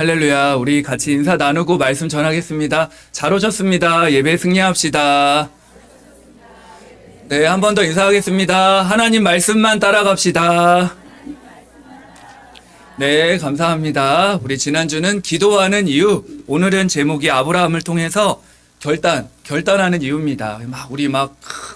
할렐루야. 우리 같이 인사 나누고 말씀 전하겠습니다. 잘 오셨습니다. 예배 승리합시다. 네, 한 번 더 인사하겠습니다. 하나님 말씀만 따라갑시다. 네, 감사합니다. 우리 지난주는 기도하는 이유, 오늘은 제목이 아브라함을 통해서 결단하는 이유입니다. 우리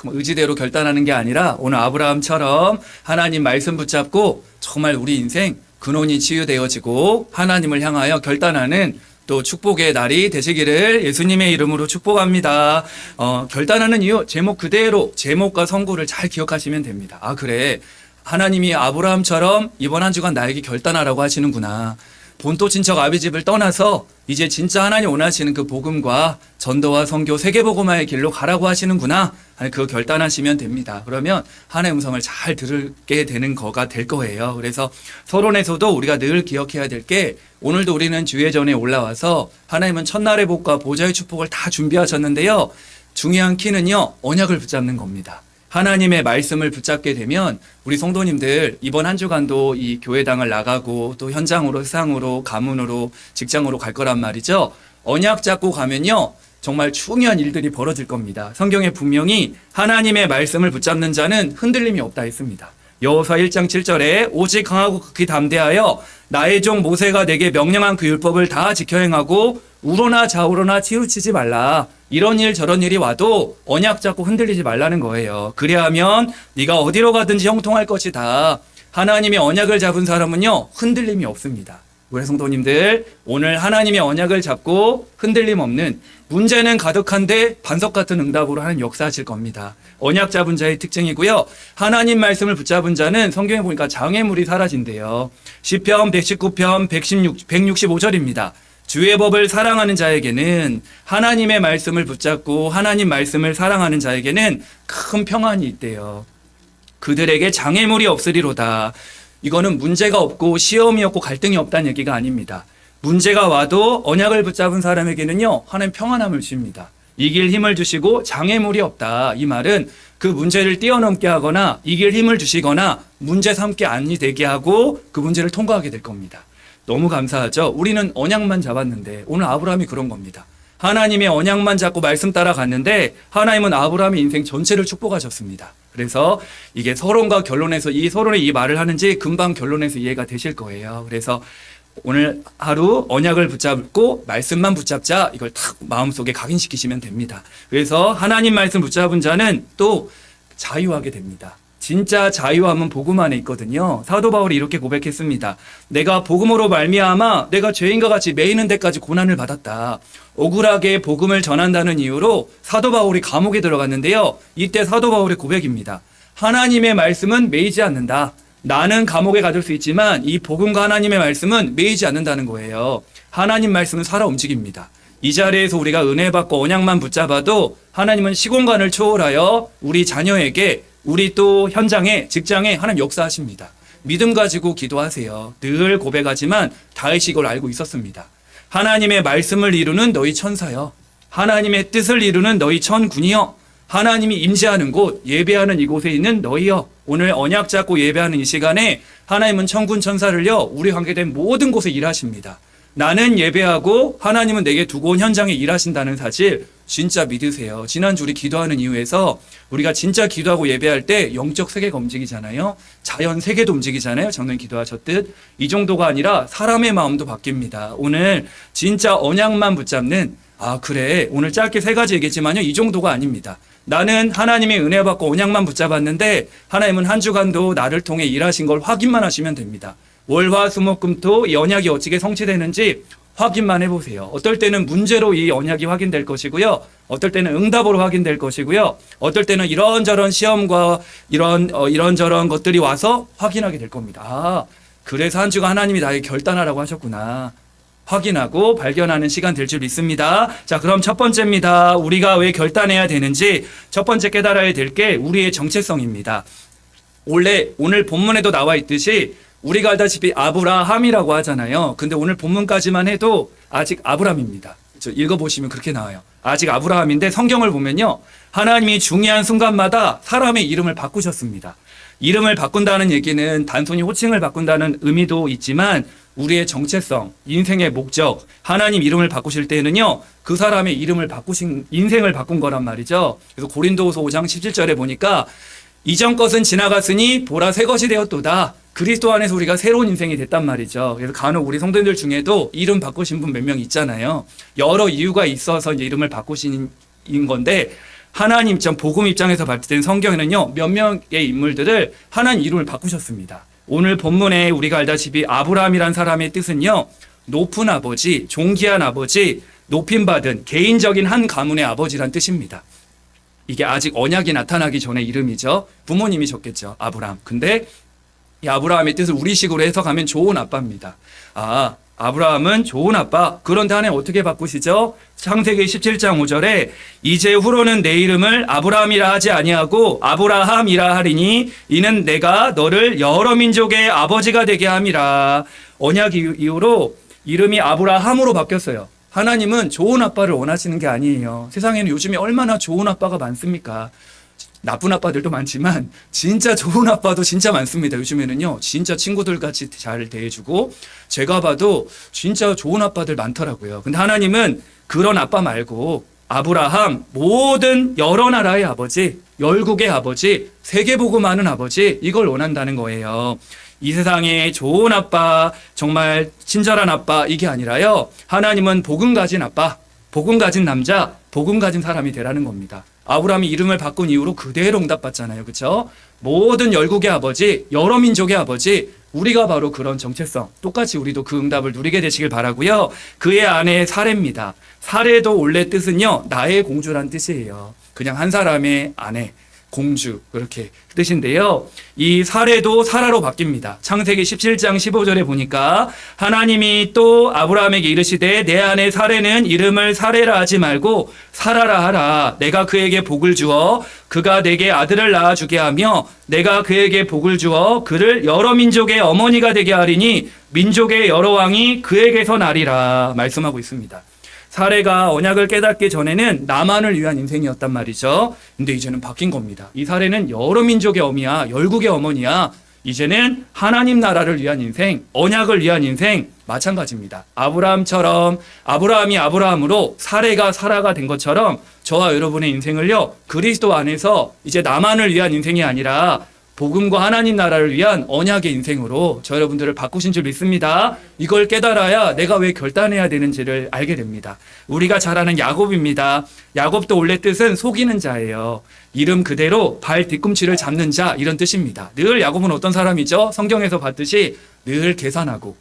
의지대로 결단하는 게 아니라 오늘 아브라함처럼 하나님 말씀 붙잡고 정말 우리 인생 근원이 치유되어지고 하나님을 향하여 결단하는 또 축복의 날이 되시기를 예수님의 이름으로 축복합니다. 결단하는 이유, 제목 그대로 제목과 선고를 잘 기억하시면 됩니다. 그래. 하나님이 아브라함처럼 이번 한 주간 나에게 결단하라고 하시는구나. 본토 친척 아비집을 떠나서 이제 진짜 하나님 원하시는 그 복음과 전도와 선교 세계복음화의 길로 가라고 하시는구나. 그 결단하시면 됩니다. 그러면 하나님의 음성을 잘 들게 되는 거가 될 거예요. 그래서 서론에서도 우리가 늘 기억해야 될 게 오늘도 우리는 주예전에 올라와서 하나님은 첫날의 복과 보좌의 축복을 다 준비하셨는데요. 중요한 키는요, 언약을 붙잡는 겁니다. 하나님의 말씀을 붙잡게 되면 우리 성도님들 이번 한 주간도 이 교회당을 나가고 또 현장으로, 세상으로, 가문으로, 직장으로 갈 거란 말이죠. 언약 잡고 가면요, 정말 중요한 일들이 벌어질 겁니다. 성경에 분명히 하나님의 말씀을 붙잡는 자는 흔들림이 없다 했습니다. 여호수아 1장 7절에 오직 강하고 극히 담대하여 나의 종 모세가 내게 명령한 그 율법을 다 지켜 행하고 우로나 좌우로나 치우치지 말라. 이런 일 저런 일이 와도 언약 잡고 흔들리지 말라는 거예요. 그리하면 네가 어디로 가든지 형통할 것이다. 하나님의 언약을 잡은 사람은요, 흔들림이 없습니다. 우리 성도님들, 오늘 하나님의 언약을 잡고 흔들림 없는, 문제는 가득한데 반석 같은 응답으로 하는 역사하실 겁니다. 언약 잡은 자의 특징이고요. 하나님 말씀을 붙잡은 자는 성경에 보니까 장애물이 사라진대요. 시편 119편 165절입니다. 주의 법을 사랑하는 자에게는, 하나님의 말씀을 붙잡고 하나님 말씀을 사랑하는 자에게는 큰 평안이 있대요. 그들에게 장애물이 없으리로다. 이거는 문제가 없고 시험이 없고 갈등이 없다는 얘기가 아닙니다. 문제가 와도 언약을 붙잡은 사람에게는요, 하나님 평안함을 주십니다. 이길 힘을 주시고 장애물이 없다. 이 말은 그 문제를 뛰어넘게 하거나 이길 힘을 주시거나 문제 삼게 아니 되게 하고 그 문제를 통과하게 될 겁니다. 너무 감사하죠. 우리는 언약만 잡았는데 오늘 아브라함이 그런 겁니다. 하나님의 언약만 잡고 말씀 따라갔는데 하나님은 아브라함의 인생 전체를 축복하셨습니다. 그래서 이게 서론과 결론에서 이 서론에 이 말을 하는지 금방 결론에서 이해가 되실 거예요. 그래서 오늘 하루 언약을 붙잡고 말씀만 붙잡자, 이걸 탁 마음속에 각인시키시면 됩니다. 그래서 하나님 말씀 붙잡은 자는 또 자유하게 됩니다. 진짜 자유함은 복음 안에 있거든요. 사도 바울이 이렇게 고백했습니다. 내가 복음으로 말미암아 내가 죄인과 같이 매이는 데까지 고난을 받았다. 억울하게 복음을 전한다는 이유로 사도 바울이 감옥에 들어갔는데요. 이때 사도 바울의 고백입니다. 하나님의 말씀은 매이지 않는다. 나는 감옥에 가둘 수 있지만 이 복음과 하나님의 말씀은 매이지 않는다는 거예요. 하나님 말씀은 살아 움직입니다. 이 자리에서 우리가 은혜 받고 언약만 붙잡아도 하나님은 시공간을 초월하여 우리 자녀에게, 우리 또 현장에, 직장에 하나님 역사하십니다. 믿음 가지고 기도하세요. 늘 고백하지만 다윗이 이걸 알고 있었습니다. 하나님의 말씀을 이루는 너희 천사여, 하나님의 뜻을 이루는 너희 천군이여, 하나님이 임재하는 곳, 예배하는 이곳에 있는 너희여. 오늘 언약 잡고 예배하는 이 시간에 하나님은 천군 천사를요, 우리 관계된 모든 곳에 일하십니다. 나는 예배하고 하나님은 내게 두고 온 현장에 일하신다는 사실 진짜 믿으세요. 지난주 우리 기도하는 이유에서 우리가 진짜 기도하고 예배할 때 영적 세계가 움직이잖아요. 자연 세계도 움직이잖아요. 장로님 기도하셨듯. 이 정도가 아니라 사람의 마음도 바뀝니다. 오늘 진짜 언약만 붙잡는, 그래, 오늘 짧게 3가지 얘기했지만요, 이 정도가 아닙니다. 나는 하나님의 은혜 받고 언약만 붙잡았는데 하나님은 한 주간도 나를 통해 일하신 걸 확인만 하시면 됩니다. 월, 화, 수, 목, 금, 토 이 언약이 어떻게 성취되는지 확인만 해보세요. 어떨 때는 문제로 이 언약이 확인될 것이고요. 어떨 때는 응답으로 확인될 것이고요. 어떨 때는 이런저런 시험과 이런저런 것들이 와서 확인하게 될 겁니다. 그래서 한 주간 하나님이 나에게 결단하라고 하셨구나. 확인하고 발견하는 시간 될 줄 믿습니다. 자, 그럼 첫 번째입니다. 우리가 왜 결단해야 되는지 첫 번째 깨달아야 될 게 우리의 정체성입니다. 원래 오늘 본문에도 나와 있듯이 우리가 알다시피 아브라함이라고 하잖아요. 근데 오늘 본문까지만 해도 아직 아브람입니다. 읽어보시면 그렇게 나와요. 아직 아브라함인데 성경을 보면요, 하나님이 중요한 순간마다 사람의 이름을 바꾸셨습니다. 이름을 바꾼다는 얘기는 단순히 호칭을 바꾼다는 의미도 있지만 우리의 정체성, 인생의 목적, 하나님 이름을 바꾸실 때에는요, 그 사람의 이름을 바꾸신, 인생을 바꾼 거란 말이죠. 그래서 고린도후서 5장 17절에 보니까 이전 것은 지나갔으니 보라 새 것이 되었도다. 그리스도 안에서 우리가 새로운 인생이 됐단 말이죠. 그래서 간혹 우리 성도님들 중에도 이름 바꾸신 분 몇 명 있잖아요. 여러 이유가 있어서 이제 이름을 바꾸신 건데, 하나님 복음 입장에서 봤을 때는 성경에는요, 몇 명의 인물들을 하나님 이름을 바꾸셨습니다. 오늘 본문에 우리가 알다시피 아브라함이란 사람의 뜻은요, 높은 아버지, 존귀한 아버지, 높임받은 개인적인 한 가문의 아버지란 뜻입니다. 이게 아직 언약이 나타나기 전의 이름이죠. 부모님이 셨겠죠, 아브라함. 근데 이 아브라함의 뜻을 우리식으로 해석하면 좋은 아빠입니다. 아브라함은 좋은 아빠. 그런데 하나님 어떻게 바꾸시죠? 창세기 17장 5절에 이제 후로는 내 이름을 아브라함이라 하지 아니하고 아브라함이라 하리니 이는 내가 너를 여러 민족의 아버지가 되게 함이라. 언약 이후로 이름이 아브라함으로 바뀌었어요. 하나님은 좋은 아빠를 원하시는 게 아니에요. 세상에는 요즘에 얼마나 좋은 아빠가 많습니까? 나쁜 아빠들도 많지만 진짜 좋은 아빠도 진짜 많습니다. 요즘에는요, 진짜 친구들 같이 잘 대해주고, 제가 봐도 진짜 좋은 아빠들 많더라고요. 근데 하나님은 그런 아빠 말고 아브라함, 모든 여러 나라의 아버지, 열국의 아버지, 세계 보고 많은 아버지, 이걸 원한다는 거예요. 이 세상에 좋은 아빠, 정말 친절한 아빠, 이게 아니라요, 하나님은 복음 가진 아빠, 복음 가진 남자, 복음 가진 사람이 되라는 겁니다. 아브라함이 이름을 바꾼 이후로 그대로 응답받잖아요. 그렇죠? 모든 열국의 아버지, 여러 민족의 아버지, 우리가 바로 그런 정체성, 똑같이 우리도 그 응답을 누리게 되시길 바라고요. 그의 아내 사레입니다. 사레도 원래 뜻은요, 나의 공주란 뜻이에요. 그냥 한 사람의 아내, 공주, 그렇게 뜻인데요. 이 사레도 사라로 바뀝니다. 창세기 17장 15절에 보니까 하나님이 또 아브라함에게 이르시되 내 아내 사레는 이름을 사레라 하지 말고 사라라 하라. 내가 그에게 복을 주어 그가 내게 아들을 낳아주게 하며 내가 그에게 복을 주어 그를 여러 민족의 어머니가 되게 하리니 민족의 여러 왕이 그에게서 나리라 말씀하고 있습니다. 사례가 언약을 깨닫기 전에는 나만을 위한 인생이었단 말이죠. 근데 이제는 바뀐 겁니다. 이 사례는 여러 민족의 어미야, 열국의 어머니야. 이제는 하나님 나라를 위한 인생, 언약을 위한 인생, 마찬가지입니다. 아브라함처럼, 아브라함이 아브라함으로 사례가 사라가 된 것처럼 저와 여러분의 인생을요, 그리스도 안에서 이제 나만을 위한 인생이 아니라 복음과 하나님 나라를 위한 언약의 인생으로 저 여러분들을 바꾸신 줄 믿습니다. 이걸 깨달아야 내가 왜 결단해야 되는지를 알게 됩니다. 우리가 잘 아는 야곱입니다. 야곱도 원래 뜻은 속이는 자예요. 이름 그대로 발 뒤꿈치를 잡는 자, 이런 뜻입니다. 늘 야곱은 어떤 사람이죠? 성경에서 봤듯이 늘 계산하고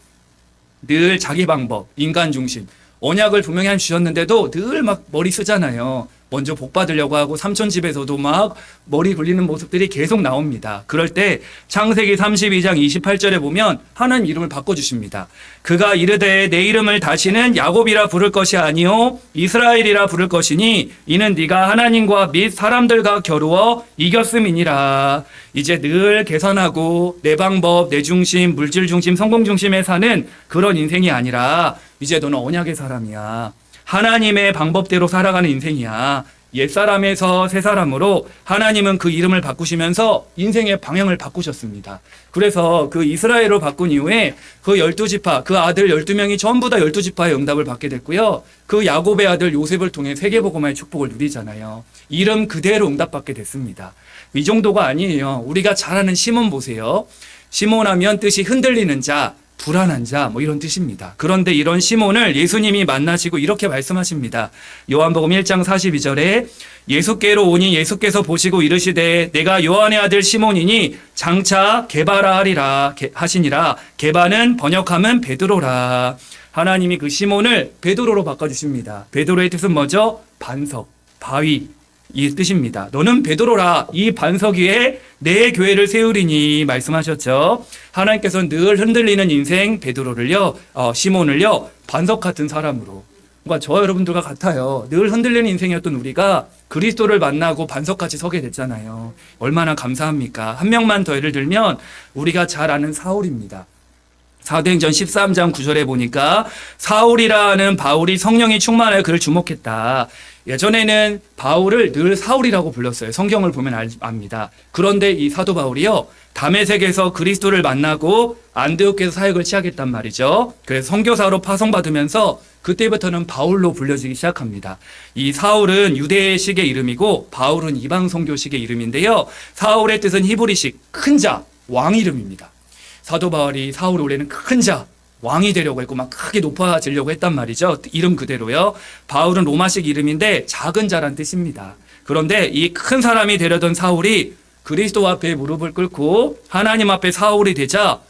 늘 자기 방법, 인간 중심. 언약을 분명히 주셨는데도 늘 막 머리 쓰잖아요. 먼저 복 받으려고 하고 삼촌 집에서도 막 머리 굴리는 모습들이 계속 나옵니다. 그럴 때 창세기 32장 28절에 보면 하나님 이름을 바꿔주십니다. 그가 이르되 내 이름을 다시는 야곱이라 부를 것이 아니요 이스라엘이라 부를 것이니 이는 네가 하나님과 및 사람들과 겨루어 이겼음이니라. 이제 늘 계산하고 내 방법, 내 중심, 물질 중심, 성공 중심에 사는 그런 인생이 아니라 이제 너는 언약의 사람이야. 하나님의 방법대로 살아가는 인생이야. 옛사람에서 새사람으로 하나님은 그 이름을 바꾸시면서 인생의 방향을 바꾸셨습니다. 그래서 그 이스라엘로 바꾼 이후에 그 12지파, 그 아들 12명이 전부 다 12지파의 응답을 받게 됐고요. 그 야곱의 아들 요셉을 통해 세계복음화의 축복을 누리잖아요. 이름 그대로 응답받게 됐습니다. 이 정도가 아니에요. 우리가 잘 아는 시몬 보세요. 시몬 하면 뜻이 흔들리는 자, 불안한 자, 뭐 이런 뜻입니다. 그런데 이런 시몬을 예수님이 만나시고 이렇게 말씀하십니다. 요한복음 1장 42절에 예수께로 오니 예수께서 보시고 이르시되 내가 요한의 아들 시몬이니 장차 게바라 하리라 하시니라. 게바는 번역하면 베드로라. 하나님이 그 시몬을 베드로로 바꿔주십니다. 베드로의 뜻은 뭐죠? 반석, 바위, 이 뜻입니다. 너는 베드로라. 이 반석 위에 내 교회를 세우리니 말씀하셨죠. 하나님께서는 늘 흔들리는 인생 베드로를요, 시몬을요, 반석 같은 사람으로. 그러니까 저 여러분들과 같아요. 늘 흔들리는 인생이었던 우리가 그리스도를 만나고 반석같이 서게 됐잖아요. 얼마나 감사합니까? 한 명만 더 예를 들면 우리가 잘 아는 사울입니다. 사도행전 13장 9절에 보니까 사울이라는 바울이 성령이 충만하여 그를 주목했다. 예전에는 바울을 늘 사울이라고 불렀어요. 성경을 보면 압니다. 그런데 이 사도 바울이요, 다메섹에서 그리스도를 만나고 안디옥에서 사역을 시작했단 말이죠. 그래서 선교사로 파송받으면서 그때부터는 바울로 불려지기 시작합니다. 이 사울은 유대식의 이름이고 바울은 이방 선교식의 이름인데요. 사울의 뜻은 히브리식 큰 자, 왕 이름입니다. 사도 바울이 사울이 원래는 큰 자, 왕이 되려고 했고 막 크게 높아지려고 했단 말이죠. 이름 그대로요. 바울은 로마식 이름인데 작은 자란 뜻입니다. 그런데 이 큰 사람이 되려던 사울이 그리스도 앞에 무릎을 꿇고 하나님 앞에 바울이 되자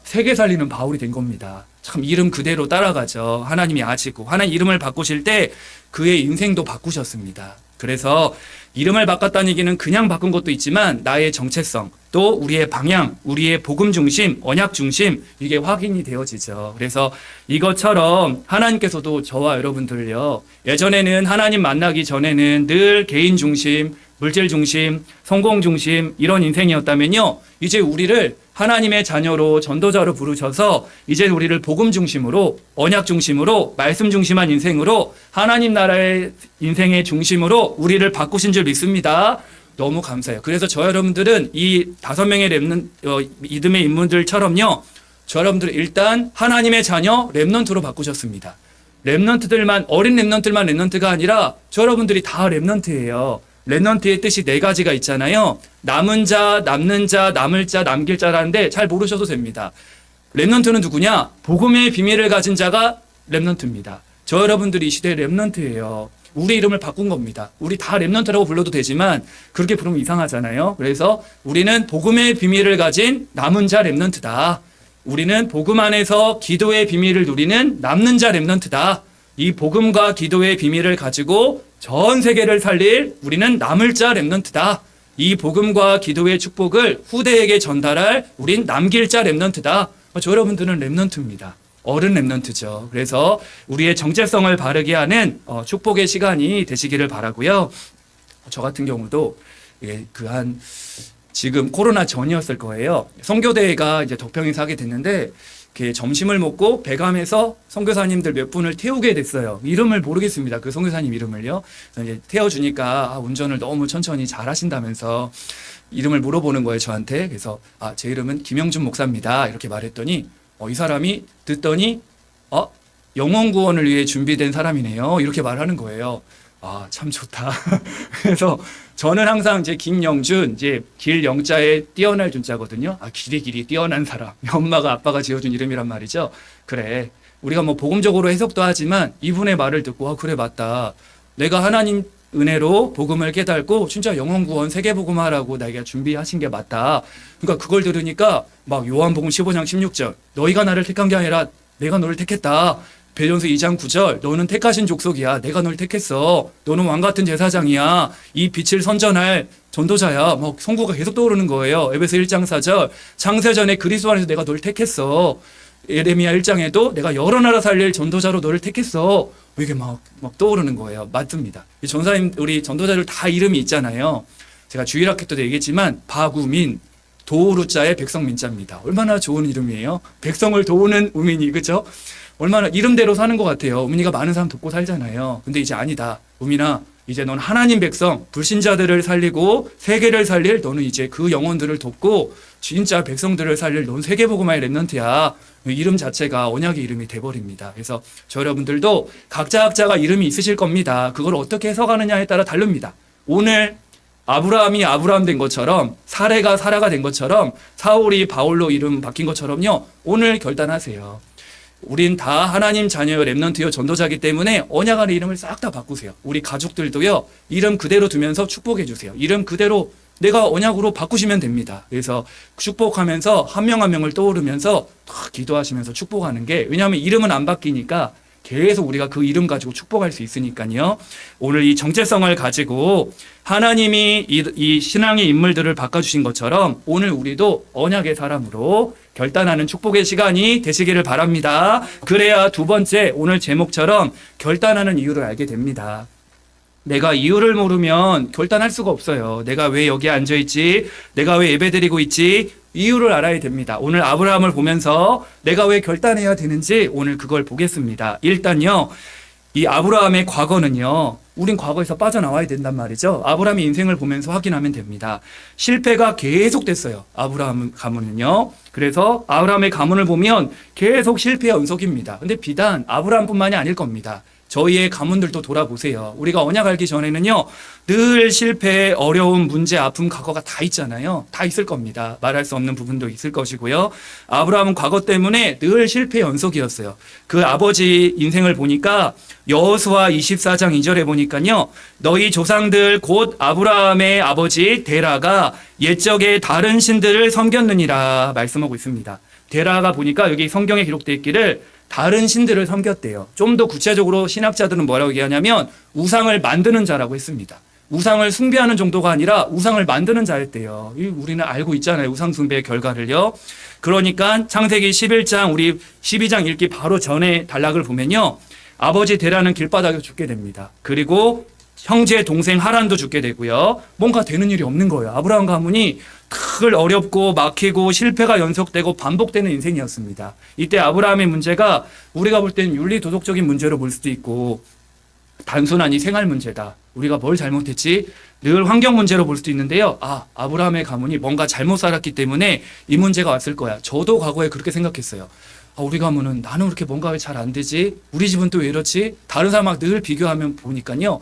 세계 살리는 바울이 된 겁니다. 참 이름 그대로 따라가죠. 하나님이 아시고 하나님 이름을 바꾸실 때 그의 인생도 바꾸셨습니다. 그래서 이름을 바꿨다는 얘기는 그냥 바꾼 것도 있지만 나의 정체성, 또 우리의 방향, 우리의 복음 중심, 언약 중심, 이게 확인이 되어지죠. 그래서 이것처럼 하나님께서도 저와 여러분들요, 예전에는 하나님 만나기 전에는 늘 개인 중심, 물질 중심, 성공 중심 이런 인생이었다면요, 이제 우리를 하나님의 자녀로 전도자로 부르셔서 이제 우리를 복음 중심으로, 언약 중심으로, 말씀 중심한 인생으로, 하나님 나라의 인생의 중심으로 우리를 바꾸신 줄 믿습니다. 너무 감사해요. 그래서 저 여러분들은 이 5명의 믿음의 인물들처럼요, 저 여러분들 일단 하나님의 자녀 렘넌트로 바꾸셨습니다. 렘넌트들만, 어린 렘넌트들만 렘넌트가 아니라 저 여러분들이 다 렘넌트예요. 렘넌트의 뜻이 4가지가 있잖아요. 남은 자, 남는 자, 남을 자, 남길 자라는데 잘 모르셔도 됩니다. 렘넌트는 누구냐? 복음의 비밀을 가진 자가 렘넌트입니다. 저 여러분들이 이 시대의 렘넌트예요. 우리 이름을 바꾼 겁니다. 우리 다 렘넌트라고 불러도 되지만 그렇게 부르면 이상하잖아요. 그래서 우리는 복음의 비밀을 가진 남은 자 렘넌트다. 우리는 복음 안에서 기도의 비밀을 누리는 남는 자 렘넌트다. 이 복음과 기도의 비밀을 가지고 전 세계를 살릴 우리는 남을 자 렘넌트다. 이 복음과 기도의 축복을 후대에게 전달할 우린 남길 자 렘넌트다. 저 여러분들은 렘넌트입니다. 어른 렘넌트죠. 그래서 우리의 정체성을 바르게 하는 축복의 시간이 되시기를 바라고요. 저 같은 경우도 지금 코로나 전이었을 거예요. 선교대회가 이제 덕평에서 하게 됐는데 점심을 먹고 배감해서 선교사님들 몇 분을 태우게 됐어요. 이름을 모르겠습니다. 그 선교사님 이름을요. 그래서 이제 태워주니까 운전을 너무 천천히 잘 하신다면서 이름을 물어보는 거예요, 저한테. 그래서 제 이름은 김영준 목사입니다. 이렇게 말했더니 이 사람이 듣더니 영혼 구원을 위해 준비된 사람이네요. 이렇게 말하는 거예요. 참 좋다. 그래서 저는 항상 이제 김영준, 이제 길 영자에 뛰어날 준자거든요. 길이 뛰어난 사람. 엄마가 아빠가 지어준 이름이란 말이죠. 그래. 우리가 뭐 복음적으로 해석도 하지만 이분의 말을 듣고 그래 맞다. 내가 하나님 은혜로 복음을 깨닫고 진짜 영혼 구원 세계 복음하라고 나에게 준비하신 게 맞다. 그러니까 그걸 들으니까 막 요한복음 15장 16절 너희가 나를 택한 게 아니라 내가 너를 택했다. 베드로전서 2장 9절 너는 택하신 족속이야. 내가 널 택했어. 너는 왕같은 제사장이야. 이 빛을 선전할 전도자야. 막 성구가 계속 떠오르는 거예요. 에베소 1장 4절 창세전에 그리스도 안에서 내가 널 택했어. 예레미야 1장에도 내가 여러 나라 살릴 전도자로 너를 택했어. 이게 막 떠오르는 거예요. 맞습니다. 전사님 우리 전도자들 다 이름이 있잖아요. 제가 주일학교 때도 얘기했지만 바구민 도우루자의 백성민자입니다. 얼마나 좋은 이름이에요. 백성을 도우는 우민이, 그렇죠? 얼마나 이름대로 사는 것 같아요. 우민이가 많은 사람 돕고 살잖아요. 근데 이제 아니다. 우민아, 이제 넌 하나님 백성, 불신자들을 살리고 세계를 살릴 너는 이제 그 영혼들을 돕고 진짜 백성들을 살릴 넌 세계복음화의 렘넌트야. 이름 자체가 언약의 이름이 돼버립니다. 그래서 저 여러분들도 각자가 이름이 있으실 겁니다. 그걸 어떻게 해석하느냐에 따라 다릅니다. 오늘 아브라함이 아브라함 된 것처럼 사레가 사라가 된 것처럼 사울이 바울로 이름 바뀐 것처럼요. 오늘 결단하세요. 우린 다 하나님 자녀요 렘넌트요 전도자기 때문에 언약 안에 이름을 싹 다 바꾸세요. 우리 가족들도요. 이름 그대로 두면서 축복해 주세요. 이름 그대로 내가 언약으로 바꾸시면 됩니다. 그래서 축복하면서 한 명 한 명을 떠오르면서 기도하시면서 축복하는 게, 왜냐하면 이름은 안 바뀌니까 계속 우리가 그 이름 가지고 축복할 수 있으니까요. 오늘 이 정체성을 가지고 하나님이 이 신앙의 인물들을 바꿔주신 것처럼 오늘 우리도 언약의 사람으로 결단하는 축복의 시간이 되시기를 바랍니다. 그래야 두 번째 오늘 제목처럼 결단하는 이유를 알게 됩니다. 내가 이유를 모르면 결단할 수가 없어요. 내가 왜 여기 앉아있지? 내가 왜 예배드리고 있지? 이유를 알아야 됩니다. 오늘 아브라함을 보면서 내가 왜 결단해야 되는지 오늘 그걸 보겠습니다. 일단요, 이 아브라함의 과거는요, 우린 과거에서 빠져나와야 된단 말이죠. 아브라함의 인생을 보면서 확인하면 됩니다. 실패가 계속됐어요. 아브라함 가문은요. 그래서 아브라함의 가문을 보면 계속 실패의 연속입니다. 근데 비단 아브라함뿐만이 아닐 겁니다. 저희의 가문들도 돌아보세요. 우리가 언약 알기 전에는요, 늘 실패, 어려움, 문제, 아픔, 과거가 다 있잖아요. 다 있을 겁니다. 말할 수 없는 부분도 있을 것이고요. 아브라함은 과거 때문에 늘 실패 연속이었어요. 그 아버지 인생을 보니까 여호수아 24장 2절에 보니까요, 너희 조상들 곧 아브라함의 아버지 데라가 옛적에 다른 신들을 섬겼느니라 말씀하고 있습니다. 데라가 보니까 여기 성경에 기록되어 있기를 다른 신들을 섬겼대요. 좀 더 구체적으로 신학자들은 뭐라고 얘기하냐면 우상을 만드는 자라고 했습니다. 우상을 숭배하는 정도가 아니라 우상을 만드는 자였대요. 우리는 알고 있잖아요. 우상 숭배의 결과를요. 그러니까 창세기 11장 우리 12장 읽기 바로 전에 단락을 보면요, 아버지 데라는 길바닥에 죽게 됩니다. 그리고 형제 동생 하란도 죽게 되고요. 뭔가 되는 일이 없는 거예요. 아브라함 가문이 늘 어렵고 막히고 실패가 연속되고 반복되는 인생이었습니다. 이때 아브라함의 문제가 우리가 볼 때는 윤리 도덕적인 문제로 볼 수도 있고 단순한 이 생활 문제다. 우리가 뭘 잘못했지? 늘 환경 문제로 볼 수도 있는데요. 아브라함의 가문이 뭔가 잘못 살았기 때문에 이 문제가 왔을 거야. 저도 과거에 그렇게 생각했어요. 우리 가문은 나는 그렇게 뭔가 왜 잘 안 되지? 우리 집은 또 왜 이렇지? 다른 사람하고 늘 비교하면 보니까요,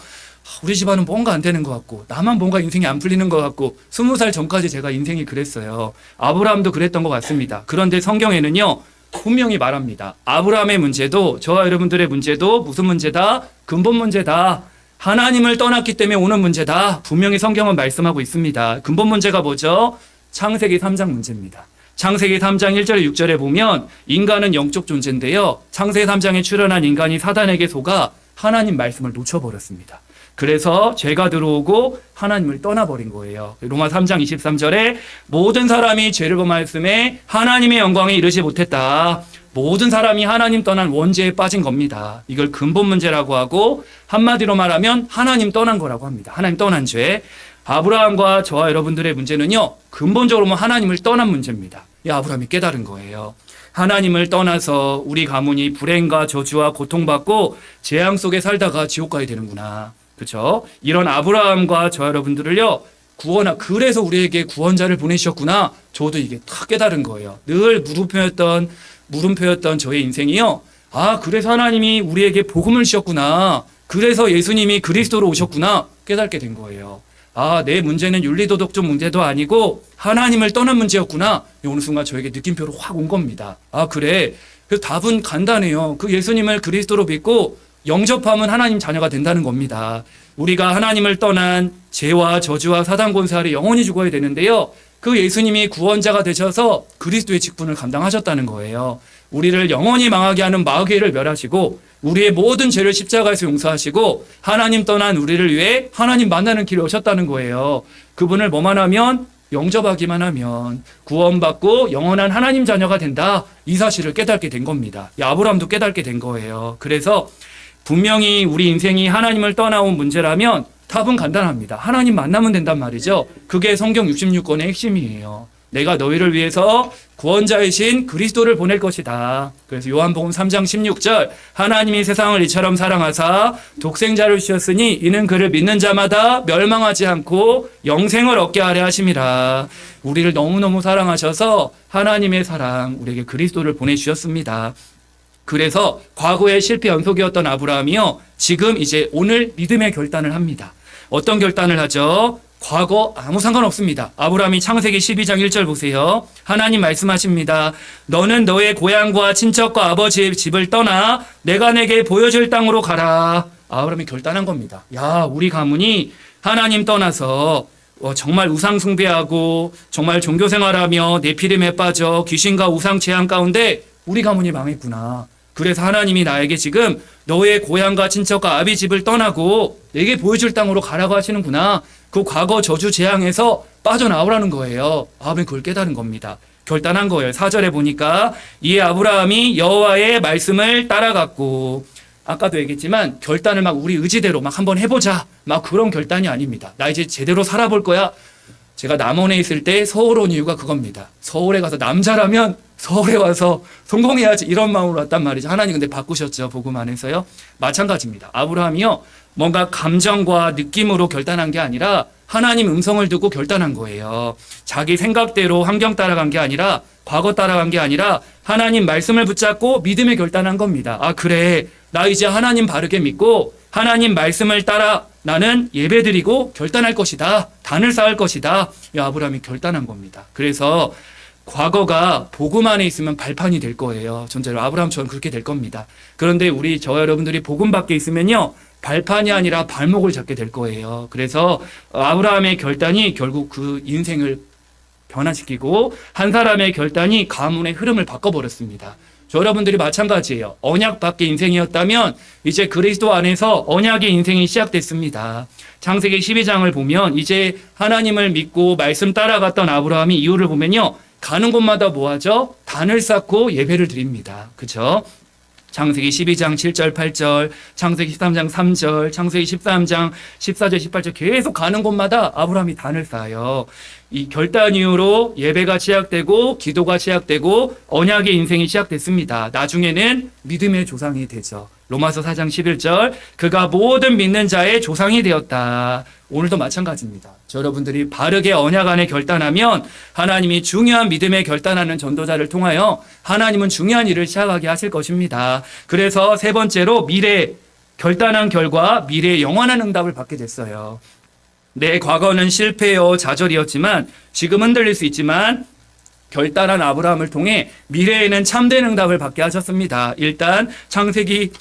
우리 집안은 뭔가 안 되는 것 같고 나만 뭔가 인생이 안 풀리는 것 같고 20살 전까지 제가 인생이 그랬어요. 아브라함도 그랬던 것 같습니다. 그런데 성경에는요, 분명히 말합니다. 아브라함의 문제도 저와 여러분들의 문제도 무슨 문제다? 근본 문제다. 하나님을 떠났기 때문에 오는 문제다. 분명히 성경은 말씀하고 있습니다. 근본 문제가 뭐죠? 창세기 3장 문제입니다. 창세기 3장 1절에 6절에 보면 인간은 영적 존재인데요, 창세기 3장에 출현한 인간이 사단에게 속아 하나님 말씀을 놓쳐버렸습니다. 그래서 죄가 들어오고 하나님을 떠나버린 거예요. 로마 3장 23절에 모든 사람이 죄를 범하였음에 하나님의 영광에 이르지 못했다. 모든 사람이 하나님 떠난 원죄에 빠진 겁니다. 이걸 근본 문제라고 하고 한마디로 말하면 하나님 떠난 거라고 합니다. 하나님 떠난 죄. 아브라함과 저와 여러분들의 문제는요, 근본적으로 하나님을 떠난 문제입니다. 이 아브라함이 깨달은 거예요. 하나님을 떠나서 우리 가문이 불행과 저주와 고통받고 재앙 속에 살다가 지옥 가야 되는구나. 그렇죠? 이런 아브라함과 저 여러분들을요, 그래서 우리에게 구원자를 보내주셨구나. 저도 이게 다 깨달은 거예요. 늘 물음표였던 저의 인생이요, 그래서 하나님이 우리에게 복음을 주셨구나. 그래서 예수님이 그리스도로 오셨구나. 깨닫게 된 거예요. 내 문제는 윤리도덕적 문제도 아니고 하나님을 떠난 문제였구나. 어느 순간 저에게 느낌표로 확 온 겁니다. 그래. 그래서 답은 간단해요. 그 예수님을 그리스도로 믿고 영접하면 하나님 자녀가 된다는 겁니다. 우리가 하나님을 떠난 죄와 저주와 사단 권세 아래 영원히 죽어야 되는데요, 그 예수님이 구원자가 되셔서 그리스도의 직분을 감당하셨다는 거예요. 우리를 영원히 망하게 하는 마귀를 멸하시고 우리의 모든 죄를 십자가에서 용서하시고 하나님 떠난 우리를 위해 하나님 만나는 길을 오셨다는 거예요. 그분을 뭐만 하면, 영접하기만 하면 구원받고 영원한 하나님 자녀가 된다. 이 사실을 깨닫게 된 겁니다. 아브라함도 깨닫게 된 거예요. 그래서 분명히 우리 인생이 하나님을 떠나온 문제라면 답은 간단합니다. 하나님 만나면 된단 말이죠. 그게 성경 66권의 핵심이에요. 내가 너희를 위해서 구원자이신 그리스도를 보낼 것이다. 그래서 요한복음 3장 16절, 하나님이 세상을 이처럼 사랑하사 독생자를 주셨으니 이는 그를 믿는 자마다 멸망하지 않고 영생을 얻게 하려 하심이라. 우리를 너무너무 사랑하셔서 하나님의 사랑, 우리에게 그리스도를 보내주셨습니다. 그래서 과거의 실패 연속이었던 아브라함이요, 지금 이제 오늘 믿음의 결단을 합니다. 어떤 결단을 하죠? 과거 아무 상관없습니다. 아브라함이 창세기 12장 1절 보세요. 하나님 말씀하십니다. 너는 너의 고향과 친척과 아버지의 집을 떠나 내가 내게 보여줄 땅으로 가라. 아브라함이 결단한 겁니다. 우리 가문이 하나님 떠나서 정말 우상 숭배하고 정말 종교 생활하며 네피림에 빠져 귀신과 우상 재앙 가운데 우리 가문이 망했구나. 그래서 하나님이 나에게 지금 너의 고향과 친척과 아비 집을 떠나고 내게 보여줄 땅으로 가라고 하시는구나. 그 과거 저주 재앙에서 빠져나오라는 거예요. 아브라함이 그걸 깨달은 겁니다. 결단한 거예요. 4절에 보니까 이에 아브라함이 여호와의 말씀을 따라갔고, 아까도 얘기했지만 결단을 우리 의지대로 한번 해보자, 그런 결단이 아닙니다. 나 이제 제대로 살아볼 거야. 제가 남원에 있을 때 서울 온 이유가 그겁니다. 서울에 가서 남자라면 서울에 와서 성공해야지 이런 마음으로 왔단 말이죠. 하나님 근데 바꾸셨죠. 복음 안에서요. 마찬가지입니다. 아브라함이요. 뭔가 감정과 느낌으로 결단한 게 아니라 하나님 음성을 듣고 결단한 거예요. 자기 생각대로 환경 따라간 게 아니라 과거 따라간 게 아니라 하나님 말씀을 붙잡고 믿음에 결단한 겁니다. 아 그래 나 이제 하나님 바르게 믿고 하나님 말씀을 따라 나는 예배드리고 결단할 것이다. 단을 쌓을 것이다. 이 아브라함이 결단한 겁니다. 그래서 과거가 복음 안에 있으면 발판이 될 거예요. 전제로 아브라함처럼 그렇게 될 겁니다. 그런데 저와 여러분들이 복음 밖에 있으면요. 발판이 아니라 발목을 잡게 될 거예요. 그래서 아브라함의 결단이 결국 그 인생을 변화시키고 한 사람의 결단이 가문의 흐름을 바꿔버렸습니다. 저 여러분들이 마찬가지예요. 언약 밖의 인생이었다면 이제 그리스도 안에서 언약의 인생이 시작됐습니다. 창세기 12장을 보면 이제 하나님을 믿고 말씀 따라갔던 아브라함이 이유를 보면요. 가는 곳마다 뭐 하죠? 단을 쌓고 예배를 드립니다. 그렇죠? 창세기 12장 7절 8절, 창세기 13장 3절, 창세기 13장 14절 18절 계속 가는 곳마다 아브라함이 단을 쌓아요. 이 결단 이후로 예배가 시작되고 기도가 시작되고 언약의 인생이 시작됐습니다. 나중에는 믿음의 조상이 되죠. 로마서 4장 11절 그가 모든 믿는 자의 조상이 되었다. 오늘도 마찬가지입니다. 여러분들이 바르게 언약 안에 결단하면 하나님이 중요한 믿음에 결단하는 전도자를 통하여 하나님은 중요한 일을 시작하게 하실 것입니다. 그래서 세 번째로 미래 결단한 결과 미래의 영원한 응답을 받게 됐어요. 내 과거는 실패요 좌절이었지만 지금 흔들릴 수 있지만 결단한 아브라함을 통해 미래에는 참된 응답을 받게 하셨습니다. 일단 창세기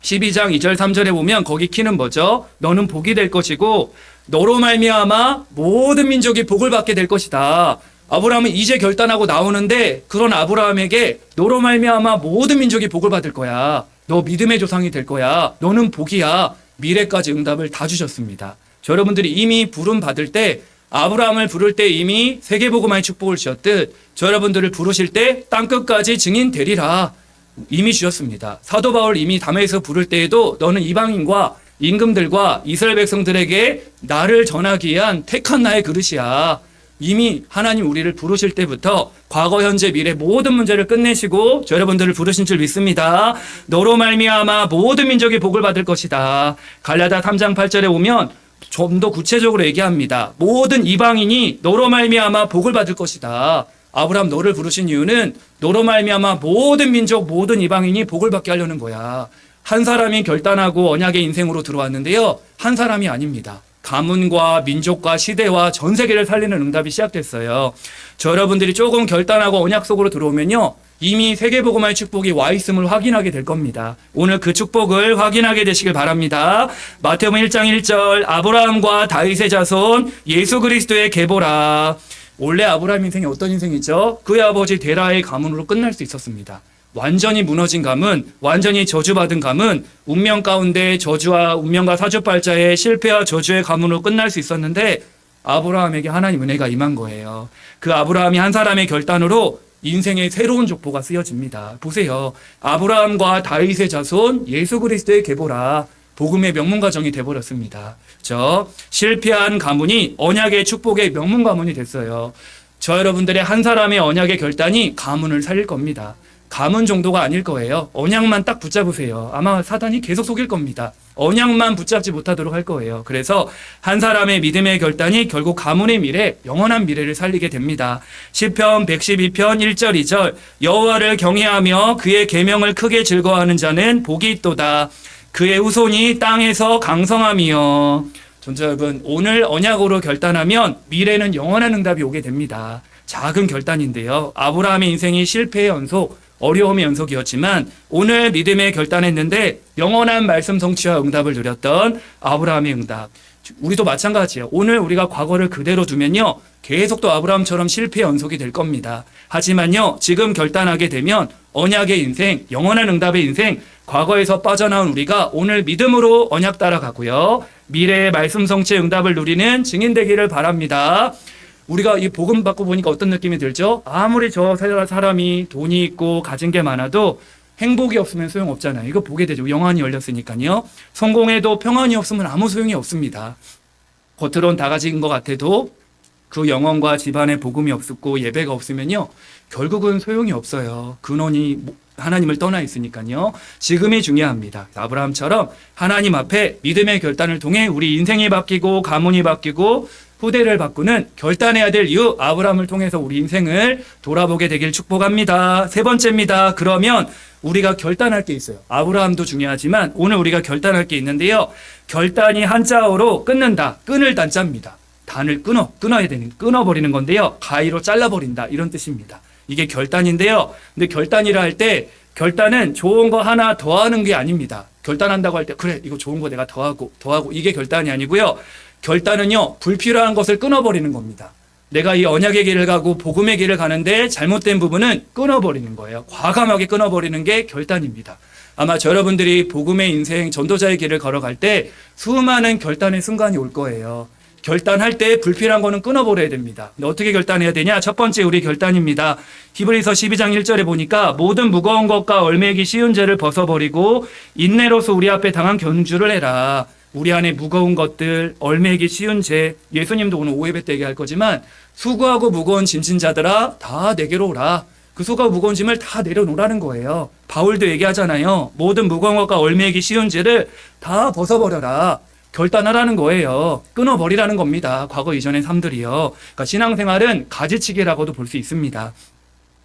12장 2절 3절에 보면 거기 키는 뭐죠? 너는 복이 될 것이고 너로 말미암아 모든 민족이 복을 받게 될 것이다. 아브라함은 이제 결단하고 나오는데 그런 아브라함에게 너로 말미암아 모든 민족이 복을 받을 거야. 너 믿음의 조상이 될 거야. 너는 복이야. 미래까지 응답을 다 주셨습니다. 여러분들이 이미 부름 받을 때 아브라함을 부를 때 이미 세계복음화의 축복을 주셨듯 저 여러분들을 부르실 때 땅끝까지 증인 되리라 이미 주셨습니다. 사도 바울 이미 담에서 부를 때에도 너는 이방인과 임금들과 이스라엘 백성들에게 나를 전하기 위한 택한 나의 그릇이야. 이미 하나님 우리를 부르실 때부터 과거 현재 미래 모든 문제를 끝내시고 저 여러분들을 부르신 줄 믿습니다. 너로 말미암아 모든 민족이 복을 받을 것이다. 갈라디아 3장 8절에 보면 좀 더 구체적으로 얘기합니다. 모든 이방인이 너로 말미암아 복을 받을 것이다. 아브라함 너를 부르신 이유는 너로 말미암아 모든 민족 모든 이방인이 복을 받게 하려는 거야. 한 사람이 결단하고 언약의 인생으로 들어왔는데요. 한 사람이 아닙니다. 가문과 민족과 시대와 전 세계를 살리는 응답이 시작됐어요. 저 여러분들이 조금 결단하고 언약 속으로 들어오면요. 이미 세계복음화의 축복이 와 있음을 확인하게 될 겁니다. 오늘 그 축복을 확인하게 되시길 바랍니다. 마태복음 1장 1절 아브라함과 다윗의 자손 예수 그리스도의 계보라. 원래 아브라함 인생이 어떤 인생이죠? 그의 아버지 데라의 가문으로 끝날 수 있었습니다. 완전히 무너진 가문, 완전히 저주받은 가문, 운명 가운데 저주와 운명과 사주팔자의 실패와 저주의 가문으로 끝날 수 있었는데 아브라함에게 하나님 은혜가 임한 거예요. 그 아브라함이 한 사람의 결단으로 인생의 새로운 족보가 쓰여집니다. 보세요. 아브라함과 다윗의 자손 예수 그리스도의 계보라. 복음의 명문가정이 돼버렸습니다. 실패한 가문이 언약의 축복의 명문 가문이 됐어요. 저 여러분들의 한 사람의 언약의 결단이 가문을 살릴 겁니다. 가문 정도가 아닐 거예요. 언약만 딱 붙잡으세요. 아마 사단이 계속 속일 겁니다. 언약만 붙잡지 못하도록 할 거예요. 그래서 한 사람의 믿음의 결단이 결국 가문의 미래, 영원한 미래를 살리게 됩니다. 시편 112편 1절 2절 여호와를 경외하며 그의 계명을 크게 즐거워하는 자는 복이 있도다. 그의 후손이 땅에서 강성하며. 전자 여러분, 오늘 언약으로 결단하면 미래는 영원한 응답이 오게 됩니다. 작은 결단인데요. 아브라함의 인생이 실패의 연속, 어려움의 연속이었지만 오늘 믿음에 결단했는데 영원한 말씀 성취와 응답을 누렸던 아브라함의 응답. 우리도 마찬가지예요. 오늘 우리가 과거를 그대로 두면요. 계속 또 아브라함처럼 실패의 연속이 될 겁니다. 하지만요. 지금 결단하게 되면 언약의 인생, 영원한 응답의 인생, 과거에서 빠져나온 우리가 오늘 믿음으로 언약 따라가고요. 미래의 말씀 성취의 응답을 누리는 증인 되기를 바랍니다. 우리가 이 복음 받고 보니까 어떤 느낌이 들죠? 아무리 저 사람이 돈이 있고 가진 게 많아도 행복이 없으면 소용없잖아요. 이거 보게 되죠. 영안이 열렸으니까요. 성공해도 평안이 없으면 아무 소용이 없습니다. 겉으론 다 가진 것 같아도 그 영혼과 집안에 복음이 없었고 예배가 없으면요, 결국은 소용이 없어요. 근원이 하나님을 떠나 있으니까요. 지금이 중요합니다. 아브라함처럼 하나님 앞에 믿음의 결단을 통해 우리 인생이 바뀌고 가문이 바뀌고 후대를 바꾸는 결단해야 될 이유, 아브라함을 통해서 우리 인생을 돌아보게 되길 축복합니다. 세 번째입니다. 그러면 우리가 결단할 게 있어요. 아브라함도 중요하지만 오늘 우리가 결단할 게 있는데요. 결단이 한자어로 끊는다, 끊을 단자입니다. 단을 끊어버리는 건데요. 가위로 잘라버린다, 이런 뜻입니다. 이게 결단인데요. 근데 결단이라 할 때 결단은 좋은 거 하나 더하는 게 아닙니다. 결단한다고 할 때 그래, 이거 좋은 거 내가 더하고 이게 결단이 아니고요. 결단은요, 불필요한 것을 끊어버리는 겁니다. 내가 이 언약의 길을 가고 복음의 길을 가는데 잘못된 부분은 끊어버리는 거예요. 과감하게 끊어버리는 게 결단입니다. 아마 여러분들이 복음의 인생 전도자의 길을 걸어갈 때 수많은 결단의 순간이 올 거예요. 결단할 때 불필요한 거는 끊어버려야 됩니다. 근데 어떻게 결단해야 되냐? 첫 번째 우리 결단입니다. 히브리서 12장 1절에 보니까 모든 무거운 것과 얼매기 쉬운 죄를 벗어버리고 인내로서 우리 앞에 당한 견주를 해라. 우리 안에 무거운 것들, 얼매기 쉬운 죄, 예수님도 오늘 오해배 때 얘기할 거지만 수고하고 무거운 짐진 자들아 다 내게로 오라. 그 수고하고 무거운 짐을 다 내려놓으라는 거예요. 바울도 얘기하잖아요. 모든 무거운 것과 얼매기 쉬운 죄를 다 벗어버려라. 결단하라는 거예요. 끊어버리라는 겁니다. 과거 이전의 삶들이요. 그러니까 신앙생활은 가지치기라고도 볼 수 있습니다.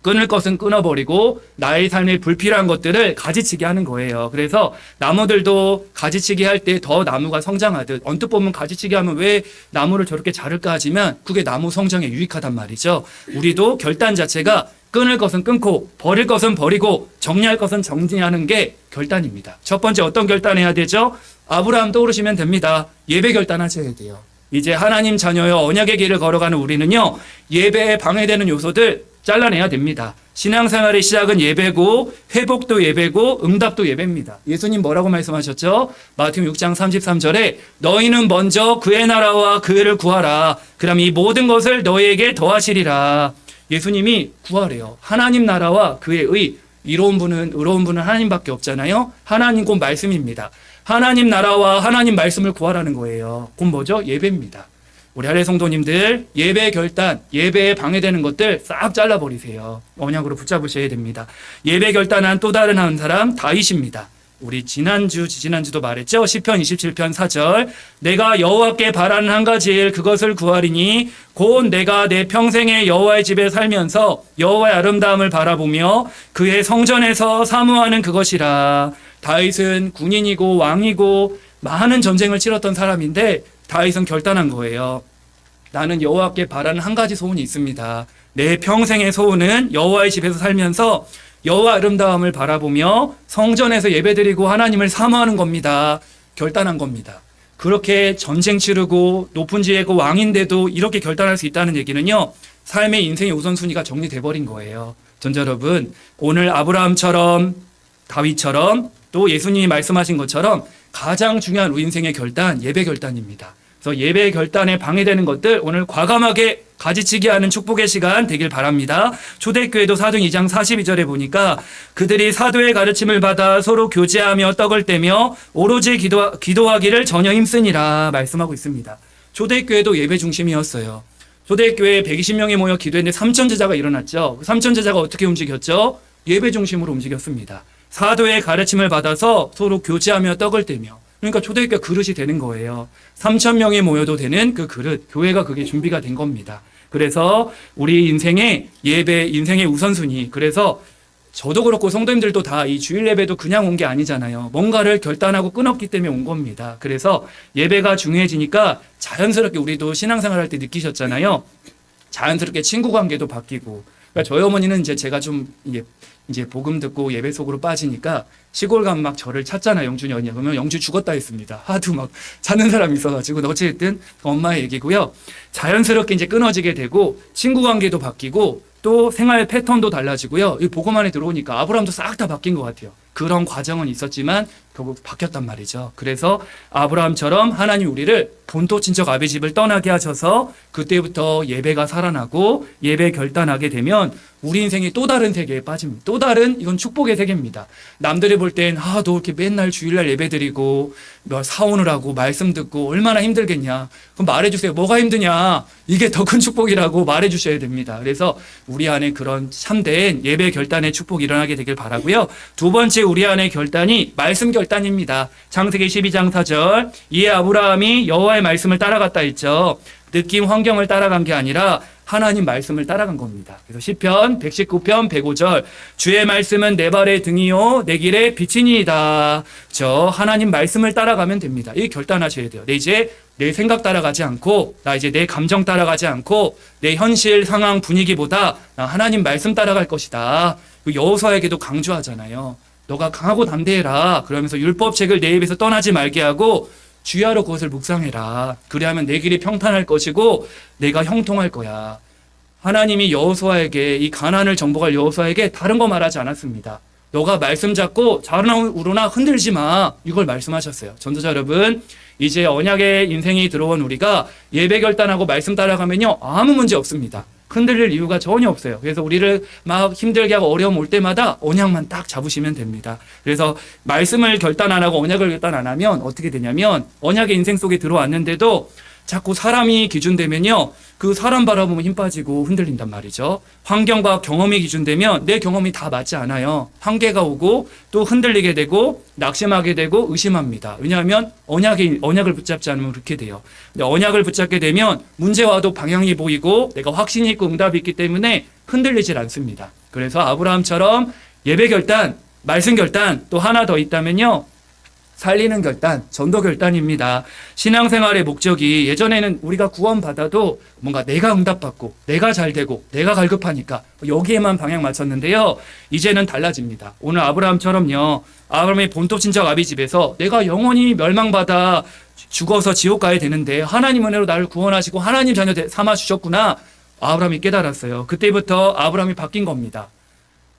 끊을 것은 끊어버리고 나의 삶에 불필요한 것들을 가지치기 하는 거예요. 그래서 나무들도 가지치기 할 때 더 나무가 성장하듯, 언뜻 보면 가지치기 하면 왜 나무를 저렇게 자를까 하지만 그게 나무 성장에 유익하단 말이죠. 우리도 결단 자체가 끊을 것은 끊고 버릴 것은 버리고 정리할 것은 정리하는 게 결단입니다. 첫 번째 어떤 결단해야 되죠? 아브라함 떠오르시면 됩니다. 예배 결단하셔야 돼요. 이제 하나님 자녀여 언약의 길을 걸어가는 우리는요, 예배에 방해되는 요소들 잘라내야 됩니다. 신앙생활의 시작은 예배고 회복도 예배고 응답도 예배입니다. 예수님 뭐라고 말씀하셨죠? 마태복음 6장 33절에 너희는 먼저 그의 나라와 그를 구하라. 그럼 이 모든 것을 너희에게 더하시리라. 예수님이 구하래요. 하나님 나라와 그의 의, 의로운 분은 하나님밖에 없잖아요. 하나님 곧 말씀입니다. 하나님 나라와 하나님 말씀을 구하라는 거예요. 곧 뭐죠? 예배입니다. 우리 할례 성도님들 예배 결단, 예배에 방해되는 것들 싹 잘라버리세요. 언약으로 붙잡으셔야 됩니다. 예배 결단한 또 다른 한 사람 다윗입니다. 우리 지난주도 말했죠. 시편 27편 4절 내가 여호와께 바라는 한 가지 일 그것을 구하리니 곧 내가 내 평생에 여호와의 집에 살면서 여호와의 아름다움을 바라보며 그의 성전에서 사모하는 그것이라. 다윗은 군인이고 왕이고 많은 전쟁을 치렀던 사람인데 다윗은 결단한 거예요. 나는 여호와께 바라는 한 가지 소원이 있습니다. 내 평생의 소원은 여호와의 집에서 살면서 여호와 아름다움을 바라보며 성전에서 예배드리고 하나님을 사모하는 겁니다. 결단한 겁니다. 그렇게 전쟁 치르고 높은 지혜고 왕인데도 이렇게 결단할 수 있다는 얘기는요, 삶의 인생의 우선순위가 정리돼 버린 거예요. 전자 여러분, 오늘 아브라함처럼 다윗처럼 또 예수님이 말씀하신 것처럼 가장 중요한 우리 인생의 결단, 예배 결단입니다. 그래서 예배 결단에 방해되는 것들 오늘 과감하게 가지치기 하는 축복의 시간 되길 바랍니다. 초대교회도 사도행 2장 42절에 보니까 그들이 사도의 가르침을 받아 서로 교제하며 떡을 떼며 오로지 기도하기를 전혀 힘쓰니라 말씀하고 있습니다. 초대교회도 예배 중심이었어요. 초대교회에 120명이 모여 기도했는데 3천 제자가 일어났죠. 3천 제자가 어떻게 움직였죠? 예배 중심으로 움직였습니다. 사도의 가르침을 받아서 서로 교제하며 떡을 떼며, 그러니까 초대교회 그릇이 되는 거예요. 3천 명이 모여도 되는 그 그릇, 교회가 그게 준비가 된 겁니다. 그래서 우리 인생의 예배, 인생의 우선순위, 그래서 저도 그렇고 성도님들도 다 이 주일 예배도 그냥 온 게 아니잖아요. 뭔가를 결단하고 끊었기 때문에 온 겁니다. 그래서 예배가 중요해지니까 자연스럽게 우리도 신앙생활 할 때 느끼셨잖아요. 자연스럽게 친구 관계도 바뀌고. 그러니까 저희 어머니는 이제 제가 좀 이제 복음 듣고 예배 속으로 빠지니까 시골 가면 막 저를 찾잖아요. 영준이 언니. 그러면 영준 죽었다 했습니다. 하도 막 찾는 사람이 있어가지고. 어쨌든 엄마의 얘기고요. 자연스럽게 이제 끊어지게 되고 친구 관계도 바뀌고 또 생활 패턴도 달라지고요. 이 복음 안에 들어오니까 아브라함도 싹 다 바뀐 것 같아요. 그런 과정은 있었지만 결국 바뀌었단 말이죠. 그래서 아브라함처럼 하나님 우리를 본토 친척 아비 집을 떠나게 하셔서 그때부터 예배가 살아나고 예배 결단하게 되면 우리 인생이 또 다른 세계에 빠집니다. 또 다른 이건 축복의 세계입니다. 남들이 볼 땐 너 이렇게 맨날 주일날 예배 드리고 사원을 하고 말씀 듣고 얼마나 힘들겠냐. 그럼 말해주세요. 뭐가 힘드냐. 이게 더 큰 축복이라고 말해주셔야 됩니다. 그래서 우리 안에 그런 참된 예배 결단의 축복이 일어나게 되길 바라고요. 두 번째 우리 안의 결단이 말씀 결단입니다. 창세기 12장 4절 이에 아브라함이 여호와의 말씀을 따라갔다 했죠. 느낌 환경을 따라간 게 아니라 하나님 말씀을 따라간 겁니다. 그래서 시편 119편 105절 주의 말씀은 내 발의 등이요 내 길의 빛이니이다. 저 하나님 말씀을 따라가면 됩니다. 이 결단하셔야 돼요. 이제 내 생각 따라가지 않고 나 이제 내 감정 따라가지 않고 내 현실 상황 분위기보다 나 하나님 말씀 따라갈 것이다. 여호수아에게도 강조하잖아요. 너가 강하고 담대해라. 그러면서 율법책을 내 입에서 떠나지 말게 하고 주야로 그것을 묵상해라. 그리하면 내 길이 평탄할 것이고 내가 형통할 거야. 하나님이 여호수아에게 이 가나안을 정복할 여호수아에게 다른 거 말하지 않았습니다. 너가 말씀 잡고 좌로나 우로나 흔들지 마. 이걸 말씀하셨어요. 전도자 여러분, 이제 언약의 인생이 들어온 우리가 예배 결단하고 말씀 따라가면요 아무 문제 없습니다. 흔들릴 이유가 전혀 없어요. 그래서 우리를 막 힘들게 하고 어려움 올 때마다 언약만 딱 잡으시면 됩니다. 그래서 말씀을 결단 안 하고 언약을 결단 안 하면 어떻게 되냐면 언약의 인생 속에 들어왔는데도 자꾸 사람이 기준되면요 그 사람 바라보면 힘 빠지고 흔들린단 말이죠. 환경과 경험이 기준되면 내 경험이 다 맞지 않아요. 한계가 오고 또 흔들리게 되고 낙심하게 되고 의심합니다. 왜냐하면 언약을 붙잡지 않으면 그렇게 돼요. 근데 언약을 붙잡게 되면 문제 와도 방향이 보이고 내가 확신이 있고 응답이 있기 때문에 흔들리질 않습니다. 그래서 아브라함처럼 예배 결단, 말씀 결단 또 하나 더 있다면요 살리는 결단, 전도 결단입니다. 신앙생활의 목적이 예전에는 우리가 구원받아도 뭔가 내가 응답받고 내가 잘되고 내가 갈급하니까 여기에만 방향 맞췄는데요. 이제는 달라집니다. 오늘 아브라함처럼요. 아브라함의 본토 친척 아비 집에서 내가 영원히 멸망받아 죽어서 지옥 가야 되는데 하나님 은혜로 나를 구원하시고 하나님 자녀 삼아주셨구나. 아브라함이 깨달았어요. 그때부터 아브라함이 바뀐 겁니다.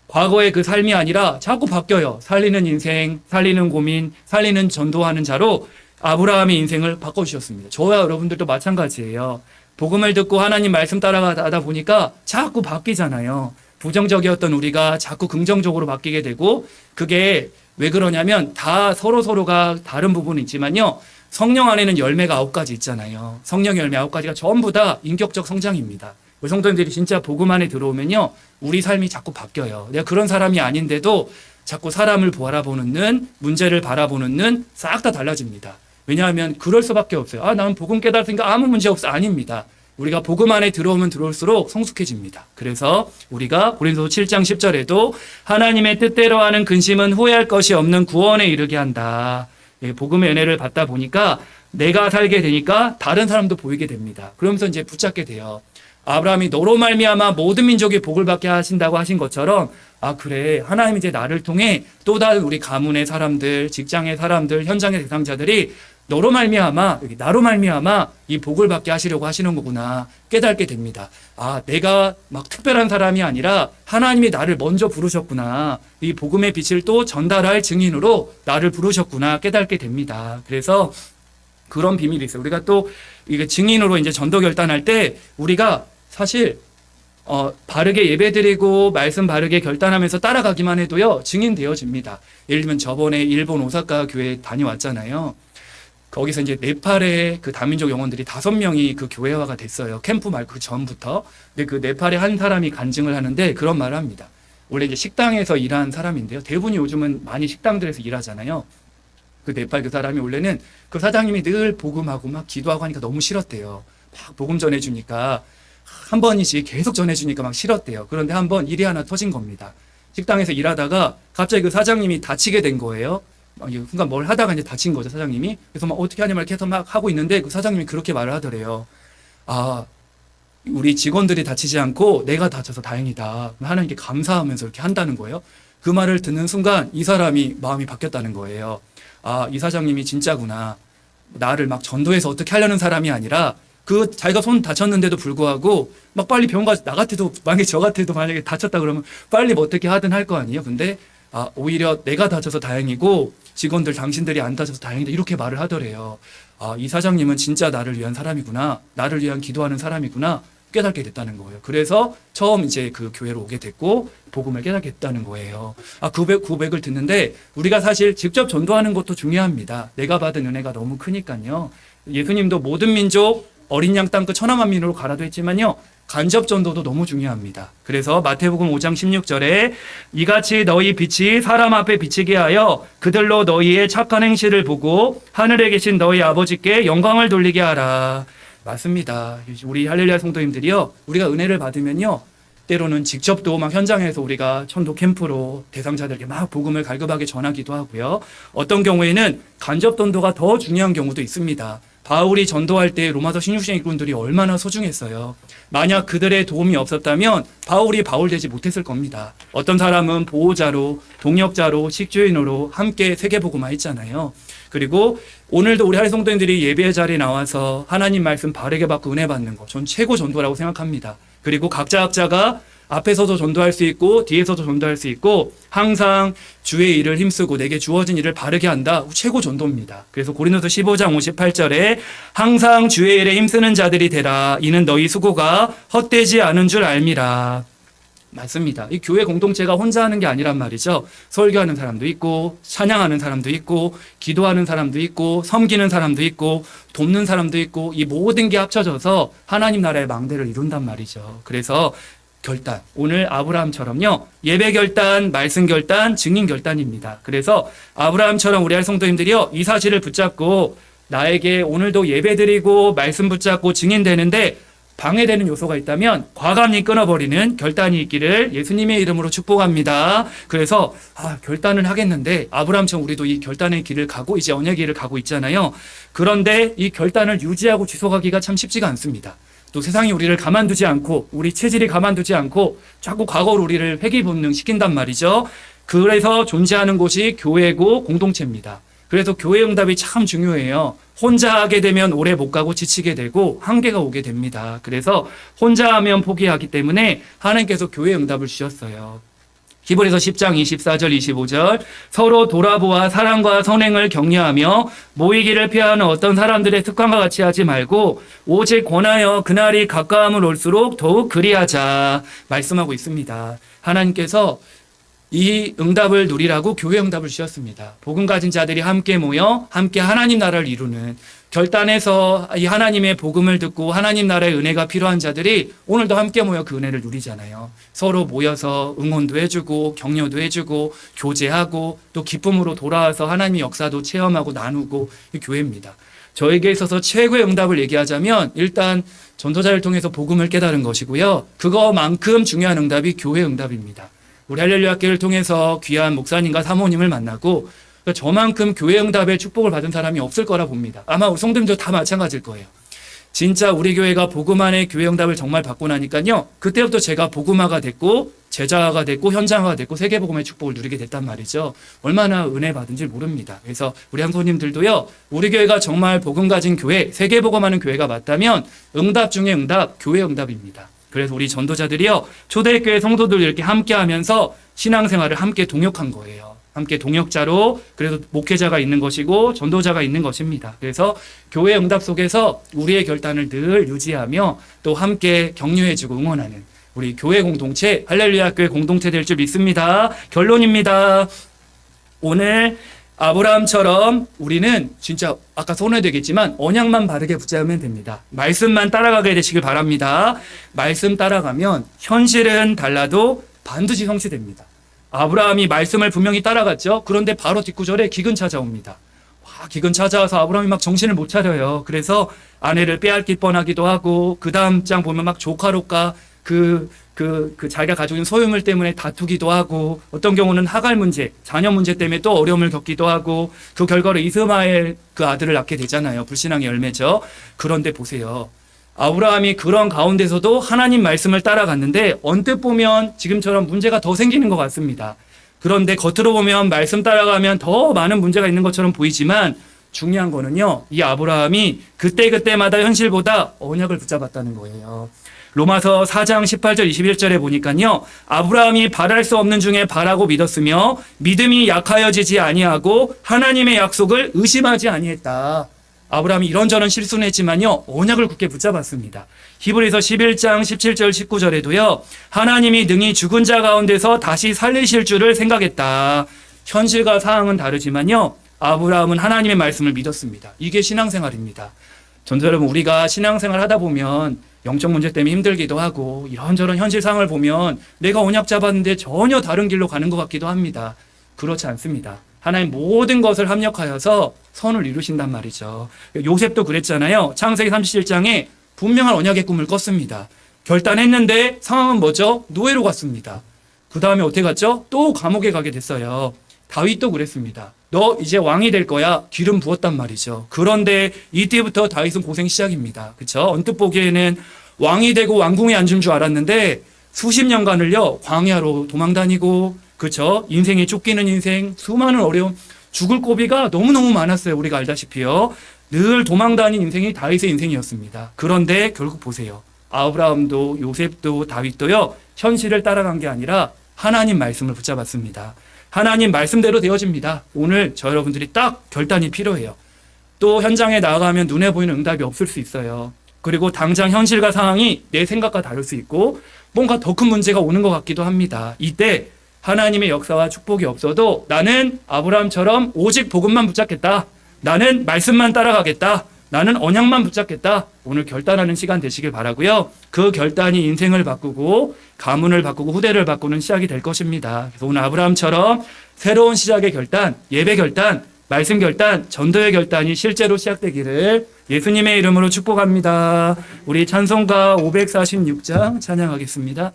과거의 그 삶이 아니라 자꾸 바뀌어요. 살리는 인생, 살리는 고민, 살리는 전도하는 자로 아브라함의 인생을 바꿔주셨습니다. 저와 여러분들도 마찬가지예요. 복음을 듣고 하나님 말씀 따라가다 보니까 자꾸 바뀌잖아요. 부정적이었던 우리가 자꾸 긍정적으로 바뀌게 되고 그게 왜 그러냐면 다 서로가 다른 부분이 있지만요. 성령 안에는 열매가 9가지 있잖아요. 성령 열매 9가지가 전부 다 인격적 성장입니다. 그 성도님들이 진짜 복음 안에 들어오면요 우리 삶이 자꾸 바뀌어요. 내가 그런 사람이 아닌데도 자꾸 사람을 바라보는 눈, 문제를 바라보는 눈 싹 다 달라집니다. 왜냐하면 그럴 수밖에 없어요. 나는 복음 깨달았으니까 아무 문제 없어. 아닙니다. 우리가 복음 안에 들어오면 들어올수록 성숙해집니다. 그래서 우리가 고린도서 7장 10절에도 하나님의 뜻대로 하는 근심은 후회할 것이 없는 구원에 이르게 한다. 복음의 은혜를 받다 보니까 내가 살게 되니까 다른 사람도 보이게 됩니다. 그러면서 이제 붙잡게 돼요. 아브라함이 너로 말미암아 모든 민족이 복을 받게 하신다고 하신 것처럼 그래 하나님이 이제 나를 통해 또 다른 우리 가문의 사람들, 직장의 사람들, 현장의 대상자들이 너로 말미암아 나로 말미암아 이 복을 받게 하시려고 하시는 거구나 깨닫게 됩니다. 내가 막 특별한 사람이 아니라 하나님이 나를 먼저 부르셨구나. 이 복음의 빛을 또 전달할 증인으로 나를 부르셨구나 깨닫게 됩니다. 그래서 그런 비밀이 있어요. 우리가 또 이게 증인으로 이제 전도 결단할 때 우리가 사실 바르게 예배드리고 말씀 바르게 결단하면서 따라가기만 해도요 증인 되어집니다. 예를 들면 저번에 일본 오사카 교회 다녀왔잖아요. 거기서 이제 네팔의 그 다민족 영혼들이 5명이 그 교회화가 됐어요. 캠프 말고 그 전부터. 근데 그 네팔의 한 사람이 간증을 하는데 그런 말을 합니다. 원래 이제 식당에서 일한 사람인데요. 대부분이 요즘은 많이 식당들에서 일하잖아요. 그 네팔 그 사람이 원래는 그 사장님이 늘 복음하고 막 기도하고 하니까 너무 싫었대요. 막 복음 전해주니까 한 번이씩 계속 전해주니까 막 싫었대요. 그런데 한 번 일이 하나 터진 겁니다. 식당에서 일하다가 갑자기 그 사장님이 다치게 된 거예요. 순간 뭘 하다가 이제 다친 거죠, 사장님이. 그래서 막 어떻게 하냐 말 계속 막 하고 있는데 그 사장님이 그렇게 말을 하더래요. 우리 직원들이 다치지 않고 내가 다쳐서 다행이다. 하나님께 감사하면서 이렇게 한다는 거예요. 그 말을 듣는 순간 이 사람이 마음이 바뀌었다는 거예요. 이 사장님이 진짜구나. 나를 막 전도해서 어떻게 하려는 사람이 아니라 자기가 손 다쳤는데도 불구하고 막 빨리 병원 가서 나 같아도 만약에 저 같아도 다쳤다 그러면 빨리 뭐 어떻게 하든 할 거 아니에요. 근데 오히려 내가 다쳐서 다행이고 직원들 당신들이 안 다쳐서 다행이다 이렇게 말을 하더래요. 아, 이 사장님은 진짜 나를 위한 사람이구나. 나를 위한 기도하는 사람이구나. 깨닫게 됐다는 거예요. 그래서 처음 이제 그 교회로 오게 됐고 복음을 깨닫게 됐다는 거예요. 아, 고백을 듣는데 우리가 사실 직접 전도하는 것도 중요합니다. 내가 받은 은혜가 너무 크니까요. 예수님도 모든 민족 어린 양 땅끝 천하만민으로 가라도 했지만요. 간접 전도도 너무 중요합니다. 그래서 마태복음 5장 16절에 이같이 너희 빛이 사람 앞에 비치게 하여 그들로 너희의 착한 행실을 보고 하늘에 계신 너희 아버지께 영광을 돌리게 하라. 맞습니다. 우리 할렐루야 성도님들이요. 우리가 은혜를 받으면요. 때로는 직접도 막 현장에서 우리가 천도 캠프로 대상자들에게 막 복음을 갈급하게 전하기도 하고요. 어떤 경우에는 간접 전도가 더 중요한 경우도 있습니다. 바울이 전도할 때 로마서 16장 일꾼들이 얼마나 소중했어요. 만약 그들의 도움이 없었다면 바울이 바울 되지 못했을 겁니다. 어떤 사람은 보호자로, 동역자로, 식주인으로 함께 세계복음화 했잖아요. 그리고 오늘도 우리 할렐루야 성도님들이 예배 자리에 나와서 하나님 말씀 바르게 받고 은혜 받는 거, 전 최고 전도라고 생각합니다. 그리고 각자가 앞에서도 전도할 수 있고 뒤에서도 전도할 수 있고 항상 주의 일을 힘쓰고 내게 주어진 일을 바르게 한다. 최고 전도입니다. 그래서 고린도서 15장 58절에 항상 주의 일에 힘쓰는 자들이 되라. 이는 너희 수고가 헛되지 않은 줄 알미라. 맞습니다. 이 교회 공동체가 혼자 하는 게 아니란 말이죠. 설교하는 사람도 있고 찬양하는 사람도 있고 기도하는 사람도 있고 섬기는 사람도 있고 돕는 사람도 있고 이 모든 게 합쳐져서 하나님 나라의 망대를 이룬단 말이죠. 그래서 결단, 오늘 아브라함처럼요. 예배 결단, 말씀 결단, 증인 결단입니다. 그래서 아브라함처럼 우리 할 성도님들이요. 이 사실을 붙잡고 나에게 오늘도 예배드리고 말씀 붙잡고 증인되는데 방해되는 요소가 있다면 과감히 끊어버리는 결단이 있기를 예수님의 이름으로 축복합니다. 그래서 결단을 하겠는데 아브라함처럼 우리도 이 결단의 길을 가고 이제 언약의 길을 가고 있잖아요. 그런데 이 결단을 유지하고 지속하기가 참 쉽지가 않습니다. 또 세상이 우리를 가만두지 않고 우리 체질이 가만두지 않고 자꾸 과거로 우리를 회귀본능 시킨단 말이죠. 그래서 존재하는 곳이 교회고 공동체입니다. 그래서 교회 응답이 참 중요해요. 혼자 하게 되면 오래 못 가고 지치게 되고 한계가 오게 됩니다. 그래서 혼자 하면 포기하기 때문에 하나님께서 교회 응답을 주셨어요. 히브리서 10장 24절 25절 서로 돌아보아 사랑과 선행을 격려하며 모이기를 피하는 어떤 사람들의 습관과 같이 하지 말고 오직 권하여 그날이 가까움을 올수록 더욱 그리하자 말씀하고 있습니다. 하나님께서 이 응답을 누리라고 교회 응답을 주셨습니다. 복음 가진 자들이 함께 모여 함께 하나님 나라를 이루는 결단해서 이 하나님의 복음을 듣고 하나님 나라의 은혜가 필요한 자들이 오늘도 함께 모여 그 은혜를 누리잖아요. 서로 모여서 응원도 해주고 격려도 해주고 교제하고 또 기쁨으로 돌아와서 하나님의 역사도 체험하고 나누고 이 교회입니다. 저에게 있어서 최고의 응답을 얘기하자면 일단 전도자를 통해서 복음을 깨달은 것이고요. 그거만큼 중요한 응답이 교회 응답입니다. 우리 할렐루야 학교를 통해서 귀한 목사님과 사모님을 만나고 저만큼 교회 응답의 축복을 받은 사람이 없을 거라 봅니다. 아마 우리 성도님도 다 마찬가지일 거예요. 진짜 우리 교회가 복음 안에 교회 응답을 정말 받고 나니까요. 그때부터 제가 복음화가 됐고 제자가 됐고 현장화가 됐고 세계복음의 축복을 누리게 됐단 말이죠. 얼마나 은혜 받은지 모릅니다. 그래서 우리 성도님들도요. 우리 교회가 정말 복음 가진 교회, 세계복음하는 교회가 맞다면 응답 중에 응답, 교회 응답입니다. 그래서 우리 전도자들이요. 초대교회 성도들 이렇게 함께 하면서 신앙생활을 함께 동역한 거예요. 함께 동역자로 그래서 목회자가 있는 것이고 전도자가 있는 것입니다. 그래서 교회 응답 속에서 우리의 결단을 늘 유지하며 또 함께 격려해주고 응원하는 우리 교회 공동체, 할렐루야 교회 공동체 될 줄 믿습니다. 결론입니다. 오늘 아브라함처럼 우리는 진짜 아까 선언되겠지만 언약만 바르게 붙잡으면 됩니다. 말씀만 따라가게 되시길 바랍니다. 말씀 따라가면 현실은 달라도 반드시 성취됩니다. 아브라함이 말씀을 분명히 따라갔죠. 그런데 바로 뒷구절에 기근 찾아옵니다. 기근 찾아와서 아브라함이 막 정신을 못 차려요. 그래서 아내를 빼앗길 뻔하기도 하고 그 다음 장 보면 막 조카로가 그 자기가 가지고 있는 소유물 때문에 다투기도 하고 어떤 경우는 하갈 문제, 자녀 문제 때문에 또 어려움을 겪기도 하고 그 결과로 이스마엘 그 아들을 낳게 되잖아요. 불신앙의 열매죠. 그런데 보세요. 아브라함이 그런 가운데서도 하나님 말씀을 따라갔는데 언뜻 보면 지금처럼 문제가 더 생기는 것 같습니다. 그런데 겉으로 보면 말씀 따라가면 더 많은 문제가 있는 것처럼 보이지만 중요한 거는요. 이 아브라함이 그때마다 현실보다 언약을 붙잡았다는 거예요. 로마서 4장 18절 21절에 보니까요. 아브라함이 바랄 수 없는 중에 바라고 믿었으며 믿음이 약하여지지 아니하고 하나님의 약속을 의심하지 아니했다. 아브라함이 이런저런 실수는 했지만요. 언약을 굳게 붙잡았습니다. 히브리서 11장 17절 19절에도요. 하나님이 능히 죽은 자 가운데서 다시 살리실 줄을 생각했다. 현실과 상황은 다르지만요. 아브라함은 하나님의 말씀을 믿었습니다. 이게 신앙생활입니다. 전도 여러분, 우리가 신앙생활 하다 보면 영적 문제 때문에 힘들기도 하고 이런저런 현실 상황을 보면 내가 언약 잡았는데 전혀 다른 길로 가는 것 같기도 합니다. 그렇지 않습니다. 하나님 모든 것을 합력하여서 선을 이루신단 말이죠. 요셉도 그랬잖아요. 창세기 37장에 분명한 언약의 꿈을 꿨습니다. 결단했는데 상황은 뭐죠? 노예로 갔습니다. 그 다음에 어떻게 갔죠? 또 감옥에 가게 됐어요. 다윗도 그랬습니다. 너 이제 왕이 될 거야. 기름 부었단 말이죠. 그런데 이때부터 다윗은 고생 시작입니다. 그렇죠? 언뜻 보기에는 왕이 되고 왕궁에 앉은 줄 알았는데 수십 년간을요 광야로 도망다니고, 그렇죠? 인생에 쫓기는 인생, 수많은 어려움, 죽을 고비가 너무너무 많았어요. 우리가 알다시피요. 늘 도망다닌 인생이 다윗의 인생이었습니다. 그런데 결국 보세요. 아브라함도 요셉도 다윗도요 현실을 따라간 게 아니라 하나님 말씀을 붙잡았습니다. 하나님 말씀대로 되어집니다. 오늘 저 여러분들이 딱 결단이 필요해요. 또 현장에 나가면 눈에 보이는 응답이 없을 수 있어요. 그리고 당장 현실과 상황이 내 생각과 다를 수 있고 뭔가 더 큰 문제가 오는 것 같기도 합니다. 이때 하나님의 역사와 축복이 없어도 나는 아브라함처럼 오직 복음만 붙잡겠다. 나는 말씀만 따라가겠다. 나는 언약만 붙잡겠다. 오늘 결단하는 시간 되시길 바라고요. 그 결단이 인생을 바꾸고 가문을 바꾸고 후대를 바꾸는 시작이 될 것입니다. 그래서 오늘 아브라함처럼 새로운 시작의 결단, 예배 결단, 말씀 결단, 전도의 결단이 실제로 시작되기를 예수님의 이름으로 축복합니다. 우리 찬송가 546장 찬양하겠습니다.